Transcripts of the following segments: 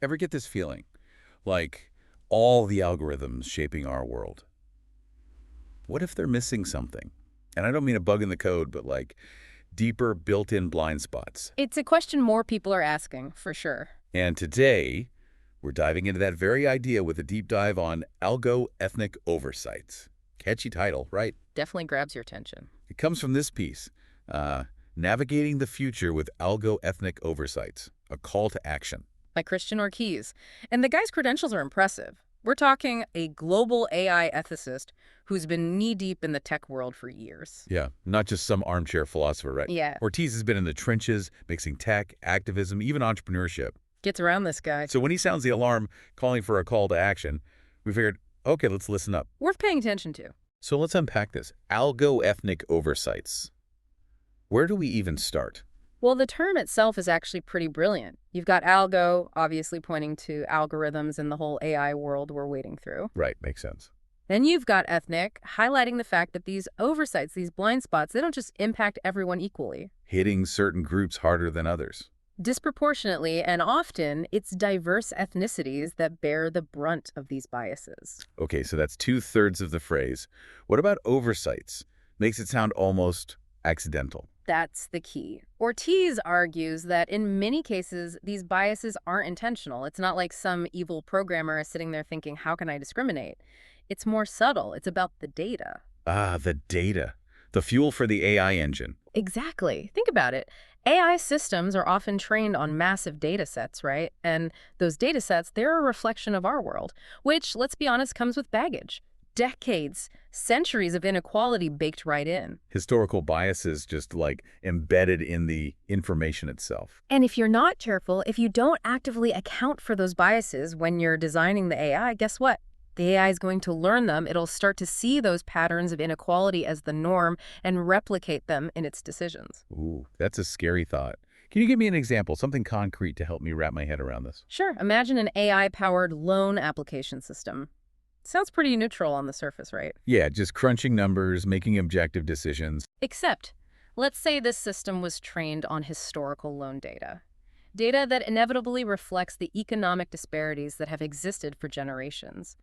Ever get this feeling? Like, all the algorithms shaping our world. What if they're missing something? And I don't mean a bug in the code, but like deeper built-in blind spots. It's a question more people are asking, for sure. And today, we're diving into that very idea with a deep dive on Algo-Ethnic Oversights. Catchy title, right? Definitely grabs your attention. It comes from this piece, Navigating the Future with Algo-Ethnic Oversights, a call to action. By Christian Ortiz. And the guy's credentials are impressive. We're talking a global AI ethicist who's been knee-deep in the tech world for years. Yeah, not just some armchair philosopher, right? Yeah. Ortiz has been in the trenches, mixing tech, activism, even entrepreneurship. Gets around this guy. So when he sounds the alarm calling for a call to action, we figured, okay, let's listen up. Worth paying attention to. So let's unpack this. Algo-Ethnic Oversights. Where do we even start? Well, the term itself is actually pretty brilliant. You've got algo, obviously pointing to algorithms and the whole AI world we're wading through. Right, makes sense. Then you've got ethnic, highlighting the fact that these oversights, these blind spots, they don't just impact everyone equally. Hitting certain groups harder than others. Disproportionately, and often, it's diverse ethnicities that bear the brunt of these biases. Okay, so that's 2/3 of the phrase. What about oversights? Makes it sound almost accidental. That's the key. Ortiz argues that in many cases, these biases aren't intentional. It's not like some evil programmer is sitting there thinking, how can I discriminate? It's more subtle. It's about the data. Ah, the data. The fuel for the AI engine. Exactly. Think about it. AI systems are often trained on massive data sets, right? And those data sets, they're a reflection of our world, which, let's be honest, comes with baggage. Decades, centuries of inequality baked right in. Historical biases just like embedded in the information itself. And if you're not careful, if you don't actively account for those biases when you're designing the AI, guess what? The AI is going to learn them. It'll start to see those patterns of inequality as the norm and replicate them in its decisions. Ooh, that's a scary thought. Can you give me an example, something concrete to help me wrap my head around this? Sure, imagine an AI-powered loan application system. Sounds pretty neutral on the surface, right? Yeah, just crunching numbers, making objective decisions. Except, let's say this system was trained on historical loan data. Data that inevitably reflects the economic disparities that have existed for generations.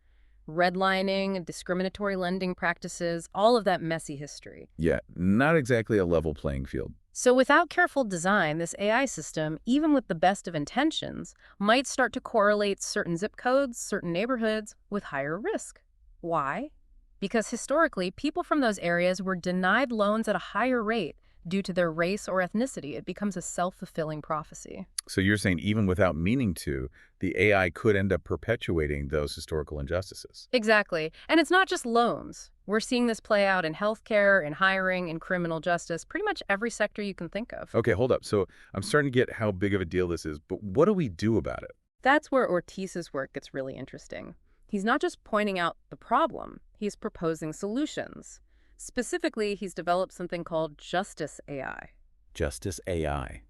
Redlining, discriminatory lending practices, all of that messy history. Yeah, not exactly a level playing field. So without careful design, this AI system, even with the best of intentions, might start to correlate certain zip codes, certain neighborhoods, with higher risk. Why? Because historically, people from those areas were denied loans at a higher rate due to their race or ethnicity. It becomes a self-fulfilling prophecy. So you're saying even without meaning to, the AI could end up perpetuating those historical injustices. Exactly. And it's not just loans. We're seeing this play out in healthcare, in hiring, in criminal justice, pretty much every sector you can think of. Okay, hold up. So I'm starting to get how big of a deal this is, but what do we do about it? That's where Ortiz's work gets really interesting. He's not just pointing out the problem, he's proposing solutions. Specifically, he's developed something called Justice AI. Justice AI.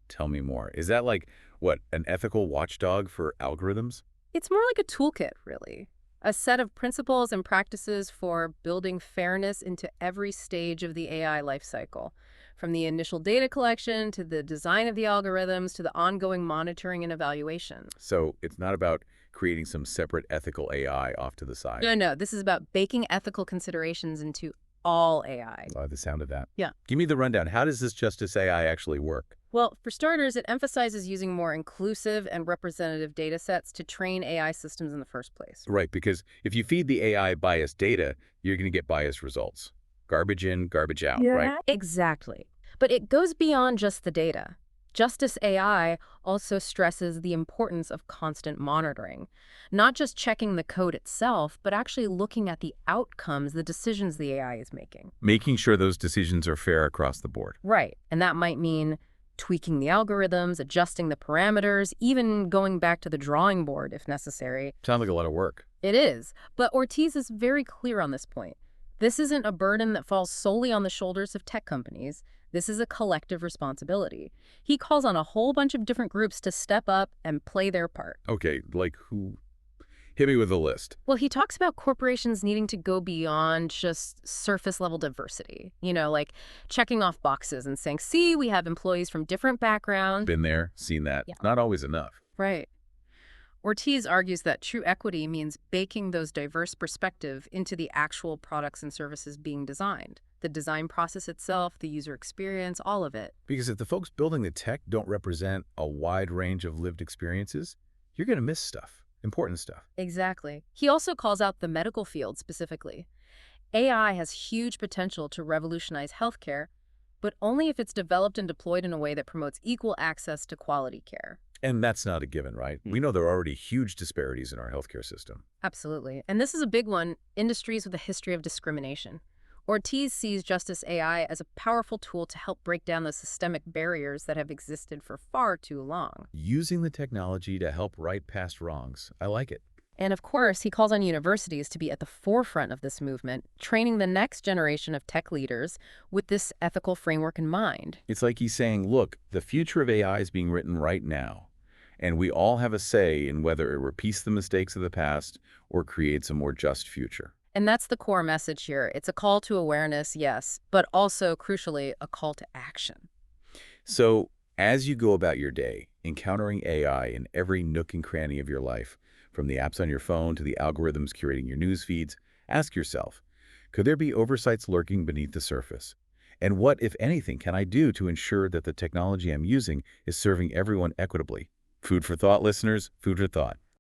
Tell me more. Is that like, what, an ethical watchdog for algorithms? It's more like a toolkit, really. A set of principles and practices for building fairness into every stage of the AI lifecycle, from the initial data collection to the design of the algorithms to the ongoing monitoring and evaluation. So it's not about creating some separate ethical AI off to the side. No, this is about baking ethical considerations into all AI. I love the sound of that. Yeah. Give me the rundown. How does this Justice AI actually work? Well, for starters, it emphasizes using more inclusive and representative data sets to train AI systems in the first place. Right, because if you feed the AI biased data, you're going to get biased results. Garbage in, garbage out, right? Exactly. But it goes beyond just the data. Justice AI also stresses the importance of constant monitoring, not just checking the code itself, but actually looking at the outcomes, the decisions the AI is making. Making sure those decisions are fair across the board. Right, and that might mean tweaking the algorithms, adjusting the parameters, even going back to the drawing board if necessary. Sounds like a lot of work. It is, but Ortiz is very clear on this point. This isn't a burden that falls solely on the shoulders of tech companies. This is a collective responsibility. He calls on a whole bunch of different groups to step up and play their part. Okay, like who? Hit me with a list. Well, he talks about corporations needing to go beyond just surface-level diversity. You know, like checking off boxes and saying, see, we have employees from different backgrounds. Been there, seen that. Yeah. Not always enough. Right. Ortiz argues that true equity means baking those diverse perspectives into the actual products and services being designed. The design process itself, the user experience, all of it. Because if the folks building the tech don't represent a wide range of lived experiences, you're going to miss stuff, important stuff. Exactly. He also calls out the medical field specifically. AI has huge potential to revolutionize healthcare, but only if it's developed and deployed in a way that promotes equal access to quality care. And that's not a given, right? We know there are already huge disparities in our healthcare system. Absolutely. And this is a big one, industries with a history of discrimination. Ortiz sees Justice AI as a powerful tool to help break down the systemic barriers that have existed for far too long. Using the technology to help right past wrongs. I like it. And of course, he calls on universities to be at the forefront of this movement, training the next generation of tech leaders with this ethical framework in mind. It's like he's saying, look, the future of AI is being written right now, and we all have a say in whether it repeats the mistakes of the past or creates a more just future. And that's the core message here. It's a call to awareness, yes, but also, crucially, a call to action. So, as you go about your day, encountering AI in every nook and cranny of your life, from the apps on your phone to the algorithms curating your news feeds, ask yourself, could there be oversights lurking beneath the surface? And what, if anything, can I do to ensure that the technology I'm using is serving everyone equitably? Food for thought, listeners. Food for thought.